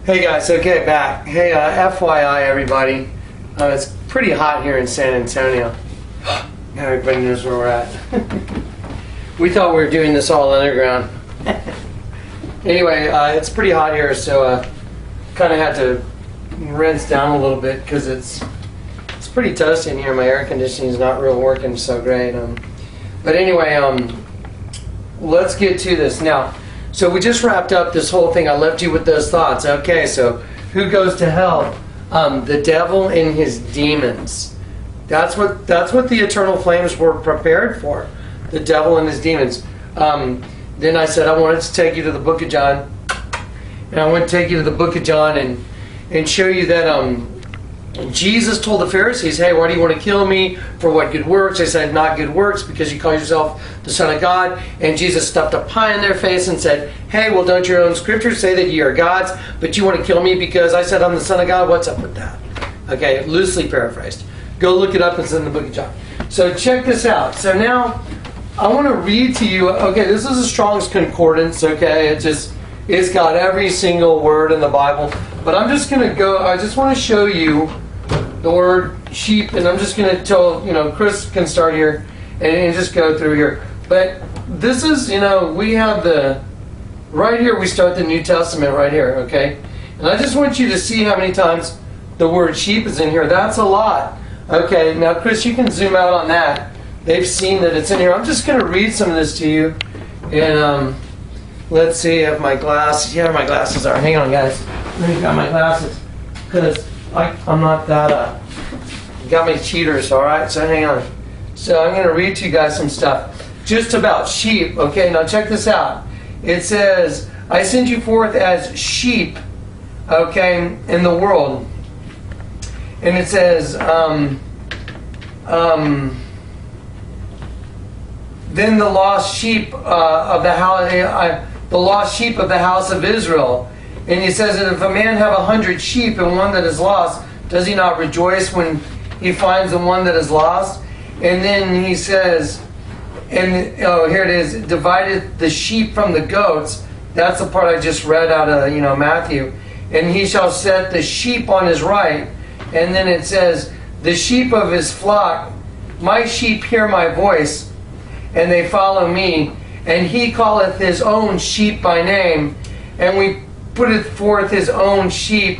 Hey guys, okay, back. Hey, FYI everybody, it's pretty hot here in San Antonio. Everybody knows where we're at. We thought we were doing this all underground. Anyway, it's pretty hot here, so kind of had to rinse down a little bit because it's pretty toasty in here. My air conditioning is not real working so great. But anyway, let's get to this now. So we just wrapped up this whole thing. I left you with those thoughts. Okay, so who goes to hell? The devil and his demons. That's what the eternal flames were prepared for. The devil and his demons. Then I said I wanted to take you to the book of John, and I want to take you to the book of John and show you that Jesus told the Pharisees, hey, why do you want to kill me? For what good works? They said, not good works, because you call yourself the Son of God. And Jesus stuffed a pie in their face and said, hey, well, don't your own scriptures say that ye are gods, but you want to kill me because I said I'm the Son of God? What's up with that? Okay, loosely paraphrased. Go look it up. It's in the book of John. So check this out. So now I want to read to you. Okay, this is a Strong's Concordance. Okay, it's got every single word in the Bible. But I'm just going to go, I just want to show you the word sheep, and I'm just going to tell, Chris can start here and just go through here. But this is, we have right here we start the New Testament right here, okay? And I just want you to see how many times the word sheep is in here. That's a lot. Okay, now Chris, you can zoom out on that. They've seen that it's in here. I'm just going to read some of this to you. And let's see if my glasses are. Hang on, guys. Let me grab my glasses. Because I'm not that, got me cheaters, alright? So hang on. So I'm going to read to you guys some stuff just about sheep. Okay, now check this out. It says, I send you forth as sheep, okay, in the world. And it says, then the lost sheep of the house of Israel. And he says that if a man have 100 sheep and one that is lost, does he not rejoice when he finds the one that is lost? And then he says, here it is, divided the sheep from the goats. That's the part I just read out of Matthew. And he shall set the sheep on his right. And then it says, the sheep of his flock, my sheep hear my voice, and they follow me. And he calleth his own sheep by name, and we putteth forth his own sheep.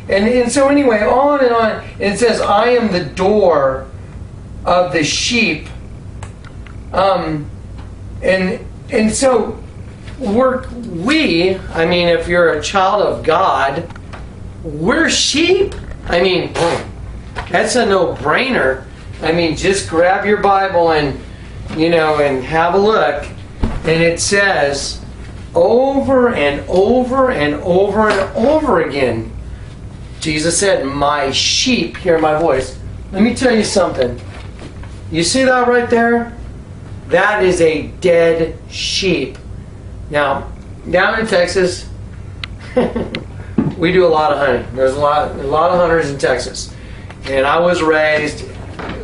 And so anyway, on and on. It says, I am the door of the sheep. And so if you're a child of God, we're sheep. That's a no-brainer. Just grab your Bible and have a look. And it says over and over and over and over again, Jesus said, my sheep hear my voice. Let me tell you something. You see that right there? That is a dead sheep. Now, down in Texas, we do a lot of hunting. There's a lot of hunters in Texas. And I was raised,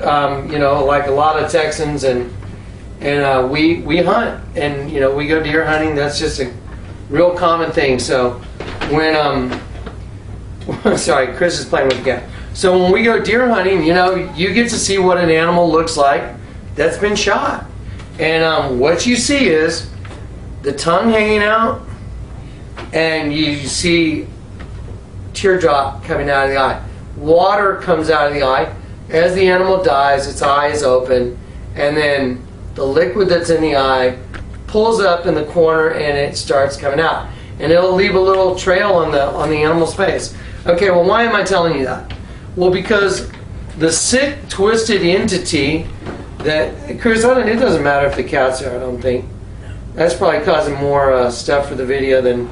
like a lot of Texans, and we hunt, and we go deer hunting. That's just a real common thing. So when sorry, Chris is playing with the cat. So when we go deer hunting, you get to see what an animal looks like that's been shot, and what you see is the tongue hanging out, and you see teardrop coming out of the eye. Water comes out of the eye. As the animal dies, its eye is open, and then the liquid that's in the eye pulls up in the corner and it starts coming out. And it'll leave a little trail on the animal's face. Okay, well, why am I telling you that? Well, because the sick, twisted entity that, Chris, it doesn't matter if the cat's there, I don't think. That's probably causing more stuff for the video than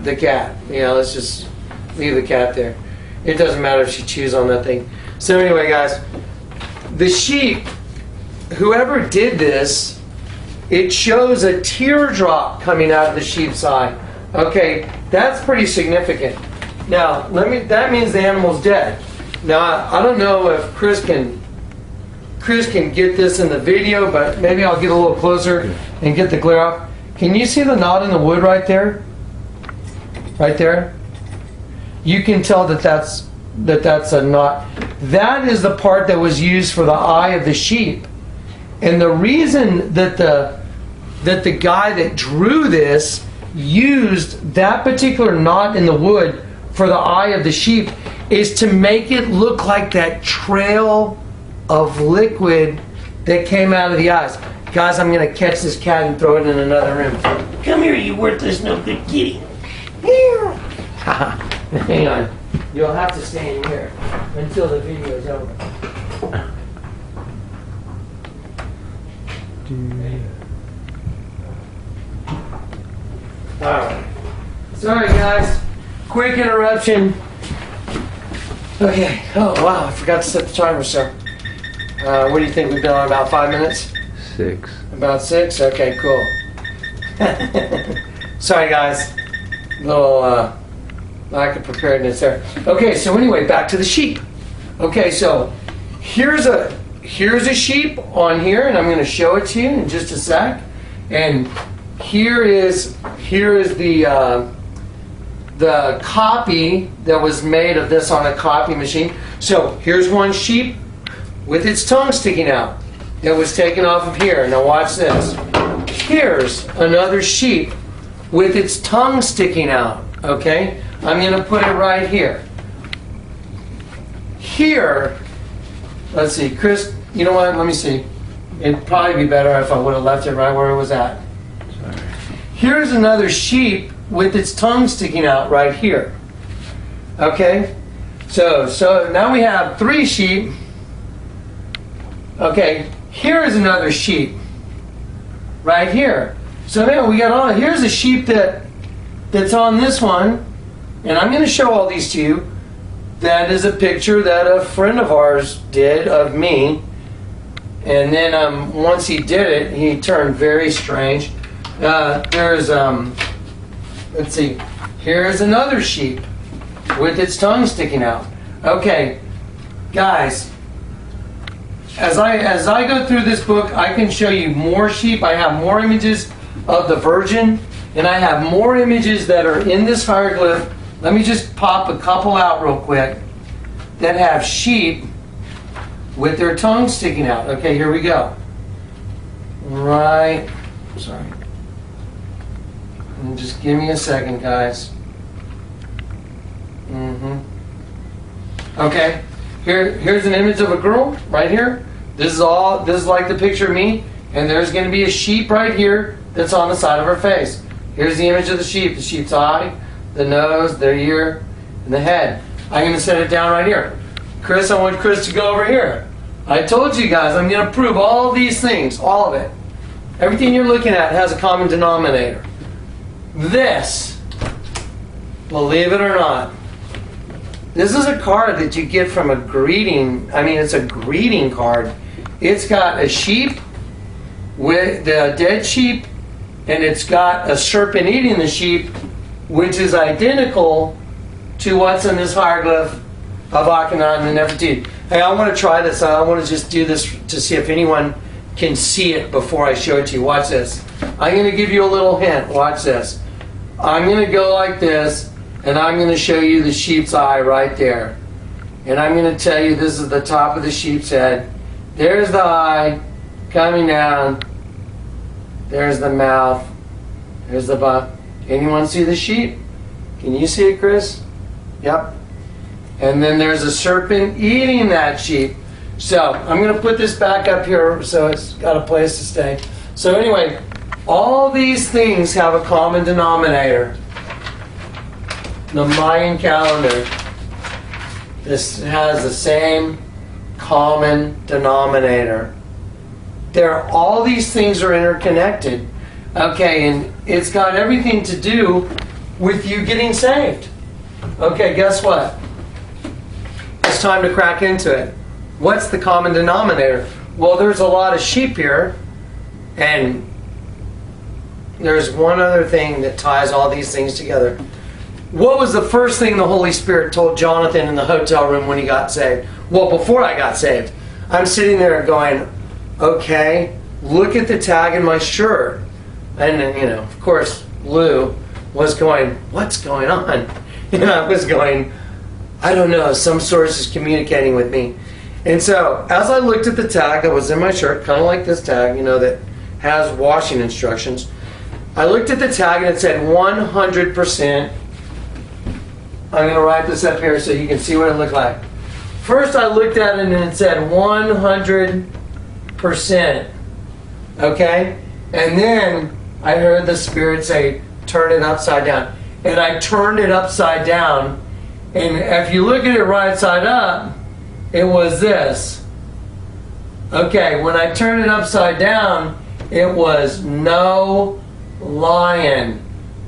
the cat. Let's just leave the cat there. It doesn't matter if she chews on that thing. So anyway, guys, the sheep, whoever did this, it shows a teardrop coming out of the sheep's eye. Okay, that's pretty significant. Now, that means the animal's dead. Now, I don't know if Chris can get this in the video, but maybe I'll get a little closer and get the glare off. Can you see the knot in the wood right there? Right there? you can tell that that's a knot. That is the part that was used for the eye of the sheep. And the reason that the guy that drew this used that particular knot in the wood for the eye of the sheep is to make it look like that trail of liquid that came out of the eyes. Guys, I'm going to catch this cat and throw it in another room. Come here, you worthless, no good kitty. Here. Hang on. You'll have to stay in here until the video is over. Alright. Sorry, guys. Quick interruption. Okay. Oh, wow. I forgot to set the timer, sir. What do you think? We've been on about 5 minutes? 6. About 6? Okay, cool. Sorry, guys. Little lack of preparedness there. Okay, so anyway, back to the sheep. Okay, so here's a sheep on here, and I'm going to show it to you in just a sec. And here is the copy that was made of this on a copy machine. So here's one sheep with its tongue sticking out that was taken off of here. Now watch this. Here's another sheep with its tongue sticking out. Okay, I'm going to put it right here. Here, let's see, Chris, you know what? Let me see. It'd probably be better if I would have left it right where it was at. Sorry. Here's another sheep with its tongue sticking out right here. Okay, so now we have 3 sheep. Okay, here is another sheep right here. So now we got all. Here's a sheep that's on this one, and I'm going to show all these to you. That is a picture that a friend of ours did of me, and then once he did it, he turned very strange. There's let's see. Here's another sheep with its tongue sticking out. Okay, guys. As I go through this book, I can show you more sheep. I have more images of the Virgin, and I have more images that are in this hieroglyph. Let me just pop a couple out real quick that have sheep with their tongues sticking out. Okay, here we go. Right. Sorry. And just give me a second, guys. Okay. Here's an image of a girl right here. This is like the picture of me, and there's going to be a sheep right here that's on the side of her face. Here's the image of the sheep's eye, the nose, the ear, and the head. I'm going to set it down right here. Chris, I want Chris to go over here. I told you guys I'm going to prove all these things, all of it. Everything you're looking at has a common denominator. This, believe it or not, this is a card that you get from a greeting. I mean, it's a greeting card. It's got a sheep with the dead sheep, and it's got a serpent eating the sheep, which is identical to what's in this hieroglyph of Akhenaten and Nefertiti. Hey, I want to try this. I want to just do this to see if anyone can see it before I show it to you. Watch this. I'm going to give you a little hint. Watch this. I'm going to go like this, and I'm going to show you the sheep's eye right there. And I'm going to tell you this is the top of the sheep's head. There's the eye coming down. There's the mouth. There's the butt. Anyone see the sheep? Can you see it, Chris? Yep. And then there's a serpent eating that sheep. So I'm going to put this back up here so it's got a place to stay. So anyway, all these things have a common denominator. The Mayan calendar, this has the same common denominator. All these things are interconnected. Okay, and it's got everything to do with you getting saved. Okay, guess what? It's time to crack into it. What's the common denominator? Well, there's a lot of sheep here, and there's one other thing that ties all these things together. What was the first thing the Holy Spirit told Jonathan in the hotel room when he got saved? Well, before I got saved, I'm sitting there going, okay, look at the tag in my shirt. And then, of course, Lou was going, what's going on? And I was going, I don't know, some source is communicating with me. And so as I looked at the tag that was in my shirt, kind of like this tag, you know, that has washing instructions, I looked at the tag and it said 100%. I'm going to write this up here so you can see what it looked like. First I looked at it and it said 100%. Okay? And then I heard the Spirit say, turn it upside down. And I turned it upside down. And if you look at it right side up, it was this. Okay, when I turned it upside down, it was no lying.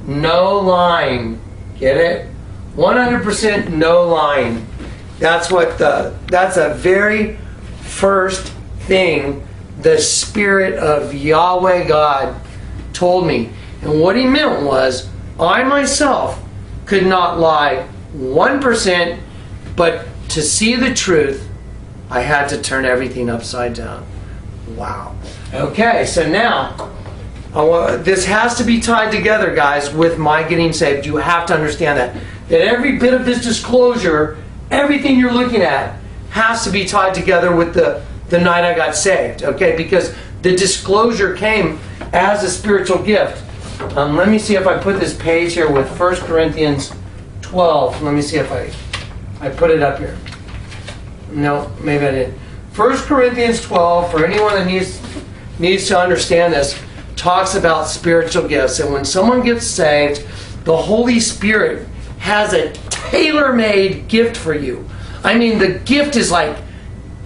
No lying. Get it? 100% no lying. That's a very first thing the Spirit of Yahweh God told me. And what he meant was, I myself could not lie 1%, but to see the truth, I had to turn everything upside down. Wow. Okay, so now, this has to be tied together, guys, with my getting saved. You have to understand that every bit of this disclosure, everything you're looking at, has to be tied together with the night I got saved, okay? Because the disclosure came as a spiritual gift. Let me see if I put this page here with 1 Corinthians 12. Let me see if I put it up here. No, maybe I didn't. 1 Corinthians 12, for anyone that needs to understand this, talks about spiritual gifts. And when someone gets saved, the Holy Spirit has a tailor-made gift for you. I mean, the gift is like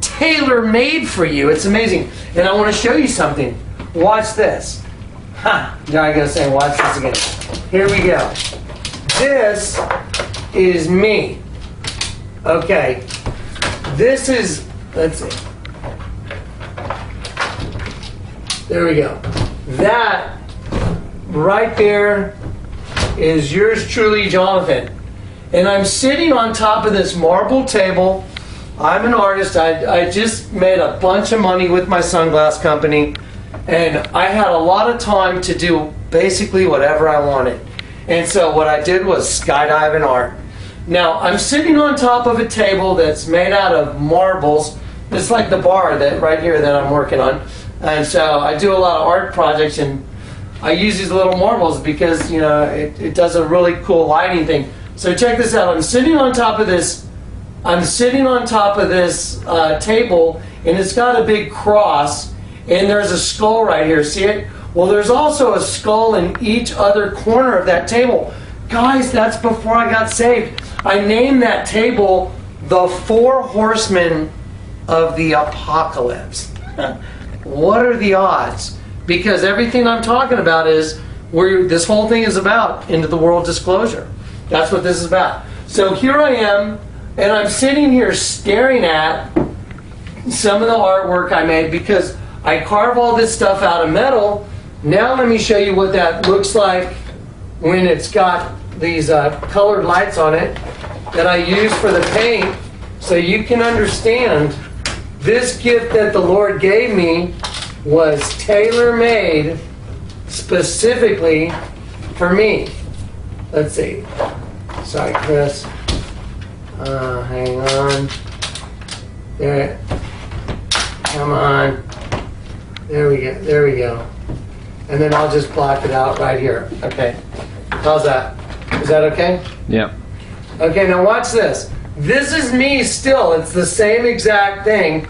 tailor-made for you. It's amazing. And I want to show you something. Watch this. Ha! Now I gotta say, watch this again. Here we go. This is me. Okay. This is, let's see. There we go. That right there is yours truly, Jonathan. And I'm sitting on top of this marble table. I'm an artist. I just made a bunch of money with my sunglass company. And I had a lot of time to do basically whatever I wanted. And so what I did was skydive and art. Now, I'm sitting on top of a table that's made out of marbles. It's like the bar that right here that I'm working on. And so I do a lot of art projects, and I use these little marbles because, you know, it does a really cool lighting thing. So check this out. I'm sitting on top of this table, and it's got a big cross, and there's a skull right here. See it? Well, there's also a skull in each other corner of that table. Guys, that's before I got saved. I named that table the 4 Horsemen of the Apocalypse. What are the odds? Because everything I'm talking about is where this whole thing is about, into the world disclosure. That's what this is about. So here I am, and I'm sitting here staring at some of the artwork I made because I carve all this stuff out of metal. Now let me show you what that looks like when it's got these colored lights on it that I use for the paint, so you can understand this gift that the Lord gave me was tailor-made specifically for me. Let's see. Sorry, Chris. Hang on. There. Come on. There we go. There we go. And then I'll just block it out right here. Okay. How's that? Is that okay? Yeah. Okay, now watch this. This is me still. It's the same exact thing,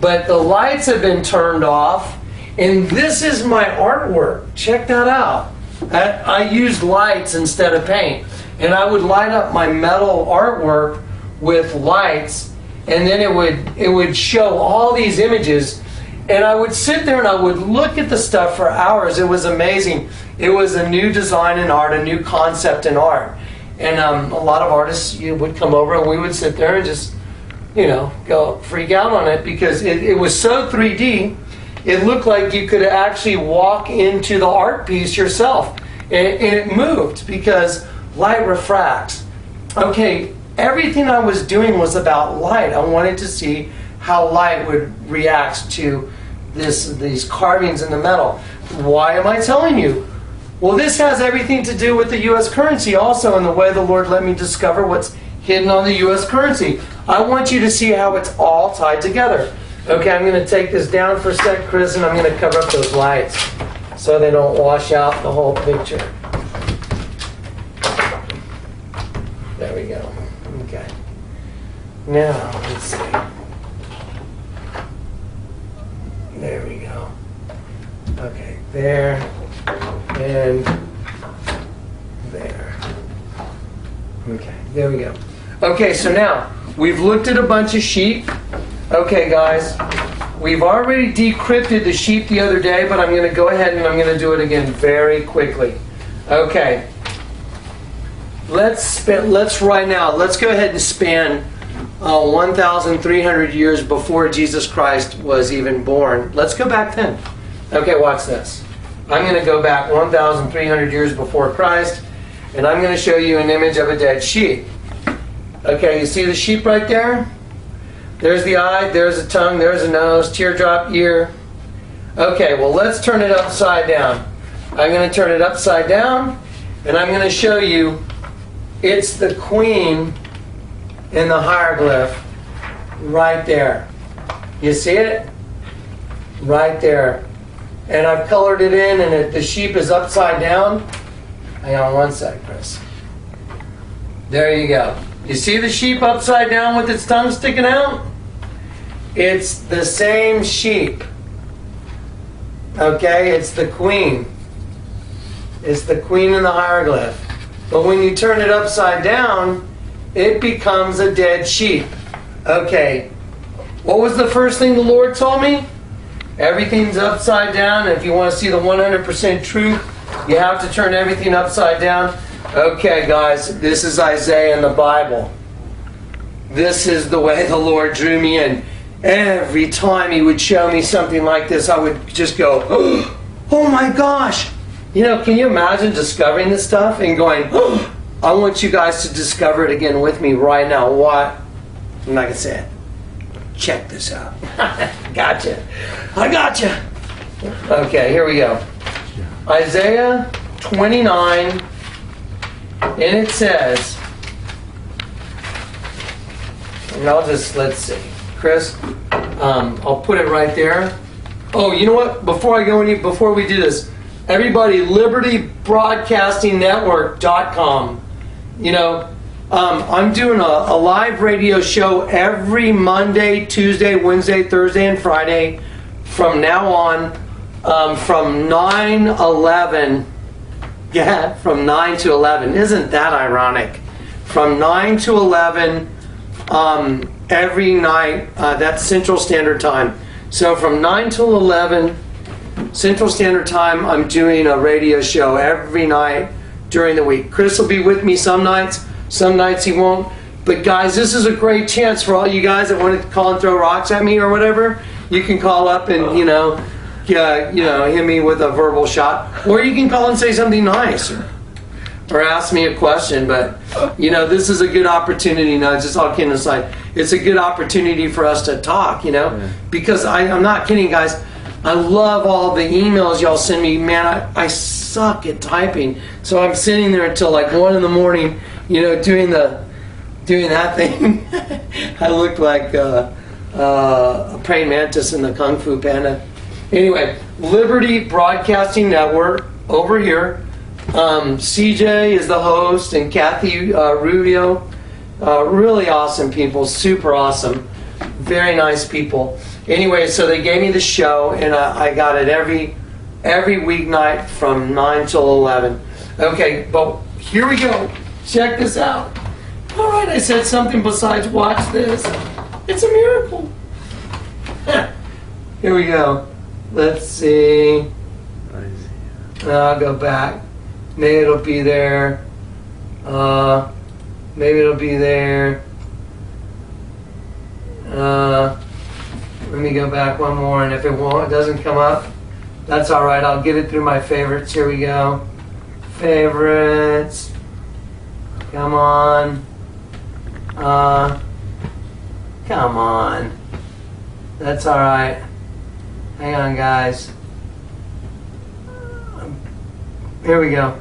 but the lights have been turned off, and this is my artwork. Check that out. I used lights instead of paint, and I would light up my metal artwork with lights, and then it would show all these images, and I would sit there and I would look at the stuff for hours. It was amazing. It was a new design in art, a new concept in art. And a lot of artists would come over and we would sit there and just, go freak out on it because it was so 3D. It looked like you could actually walk into the art piece yourself. And it moved because light refracts. Okay, everything I was doing was about light. I wanted to see how light would react to these carvings in the metal. Why am I telling you? Well, this has everything to do with the U.S. currency also, in the way the Lord let me discover what's hidden on the U.S. currency. I want you to see how it's all tied together. Okay, I'm going to take this down for a sec, Chris, and I'm going to cover up those lights so they don't wash out the whole picture. There we go. Okay. Now, let's see. There we go. Okay, there and there. Okay, there we go. Okay, so now we've looked at a bunch of sheep. Okay, guys, we've already decrypted the sheep the other day, but I'm going to go ahead and I'm going to do it again very quickly. Okay, let's go ahead and span 1,300 years before Jesus Christ was even born. Let's go back then. Okay, watch this. I'm going to go back 1,300 years before Christ, and I'm going to show you an image of a dead sheep. Okay, you see the sheep right there? There's the eye, there's the tongue, there's the nose, teardrop, ear. Okay, well, let's turn it upside down. I'm going to turn it upside down, and I'm going to show you it's the queen in the hieroglyph right there. You see it? Right there. And I've colored it in, and the sheep is upside down. Hang on one sec, Chris. There you go. You see the sheep upside down with its tongue sticking out? It's the same sheep. Okay, it's the queen. It's the queen in the hieroglyph. But when you turn it upside down, it becomes a dead sheep. Okay, what was the first thing the Lord told me? Everything's upside down. And if you want to see the 100% truth, you have to turn everything upside down. Okay, guys, this is Isaiah in the Bible. This is the way the Lord drew me in. Every time He would show me something like this, I would just go, oh my gosh. You know, can you imagine discovering this stuff and going, I want you guys to discover it again with me right now. What? I'm not going to say it. Check this out. Gotcha. I gotcha. Okay, here we go. Isaiah 29, and it says, and let's see. Chris, I'll put it right there. Oh, you know what? Before we do this, everybody, LibertyBroadcastingNetwork.com. You know, I'm doing a live radio show every Monday, Tuesday, Wednesday, Thursday, and Friday from now on, from 9/11. Yeah, from 9 to 11. Isn't that ironic? From 9 to 11 every night. That's Central Standard Time. So from 9 till 11 Central Standard Time, I'm doing a radio show every night during the week. Chris will be with me some nights he won't. But guys, this is a great chance for all you guys that want to call and throw rocks at me or whatever. You can call up and hit me with a verbal shot, or you can call and say something nice, or ask me a question. But this is a good opportunity. Just all kidding aside, it's a good opportunity for us to talk. Because I'm not kidding, guys. I love all the emails y'all send me. Man, I suck at typing, so I'm sitting there until like 1 in the morning, doing that thing. I look like a praying mantis in the Kung Fu Panda. Anyway, Liberty Broadcasting Network over here. CJ is the host, and Kathy Rubio. Really awesome people, super awesome, very nice people. Anyway, so they gave me the show, and I got it every weeknight from 9 till 11. Okay, but here we go. Check this out. All right, I said something besides watch this. It's a miracle. Here we go. Let's see. I'll go back. Maybe it'll be there. Maybe it'll be there. Let me go back one more, and if it doesn't come up, that's all right. I'll get it through my favorites. Here we go. Favorites. Come on. Come on. That's all right. Hang on, guys. Here we go.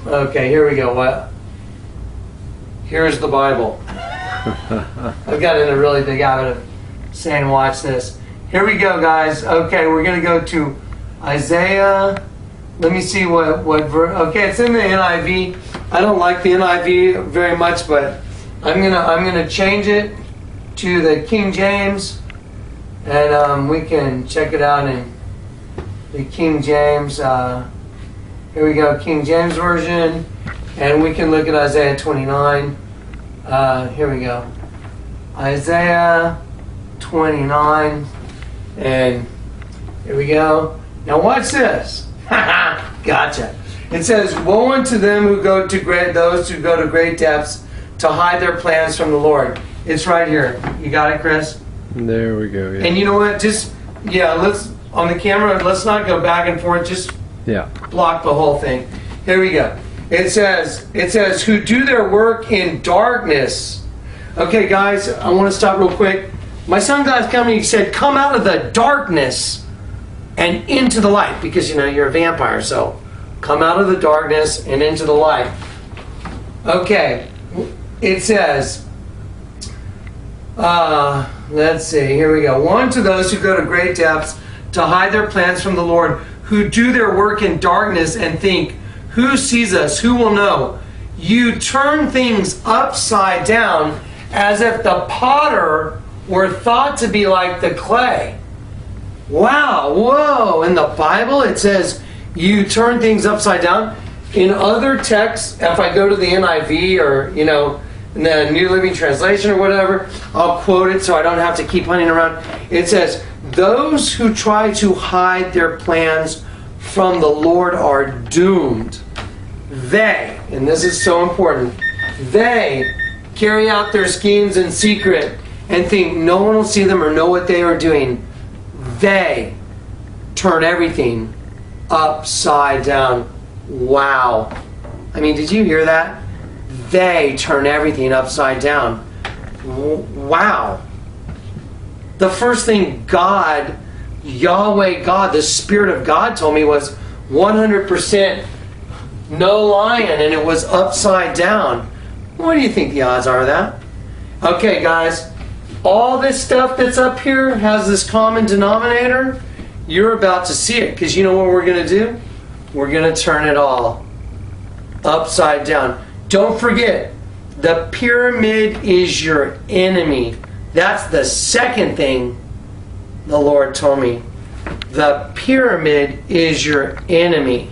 Okay, here we go. What? Here's the Bible. I've got in a really big habit of saying, watch this. Here we go, guys. Okay, we're going to go to Isaiah. Let me see what okay, it's in the NIV. I don't like the NIV very much, but I'm gonna change it to the King James, and we can check it out in the King James. Here we go, King James version, and we can look at Isaiah 29. Here we go, Isaiah 29, and here we go. Now watch this. Gotcha. It says, "Woe unto them who go to great depths to hide their plans from the Lord." It's right here. You got it, Chris? There we go. Yeah. And you know what? Let's on the camera. Let's not go back and forth. Just block the whole thing. Here we go. It says, "Who do their work in darkness." Okay, guys, I want to stop real quick. My son God's coming. He said, "Come out of the darkness and into the light," because you're a vampire, so come out of the darkness and into the light. Okay, it says, let's see, here we go. "Woe unto those who go to great depths to hide their plans from the Lord, who do their work in darkness and think, who sees us, who will know? You turn things upside down as if the potter were thought to be like the clay." Wow, whoa. In the Bible, it says you turn things upside down. In other texts, if I go to the NIV or, in the New Living Translation or whatever, I'll quote it so I don't have to keep hunting around. It says, "Those who try to hide their plans from the Lord are doomed. They," and this is so important, "they carry out their schemes in secret and think no one will see them or know what they are doing. They turn everything upside down." Wow. I mean, did you hear that? They turn everything upside down. Wow. The first thing God, Yahweh God, the Spirit of God told me was 100% no lion, and it was upside down. What do you think the odds are of that? Okay, guys. All this stuff that's up here has this common denominator. You're about to see it, because you know what we're going to do? We're going to turn it all upside down. Don't forget, the pyramid is your enemy. That's the second thing the Lord told me. The pyramid is your enemy.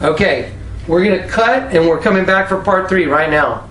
Okay, we're going to cut, and we're coming back for part 3 right now.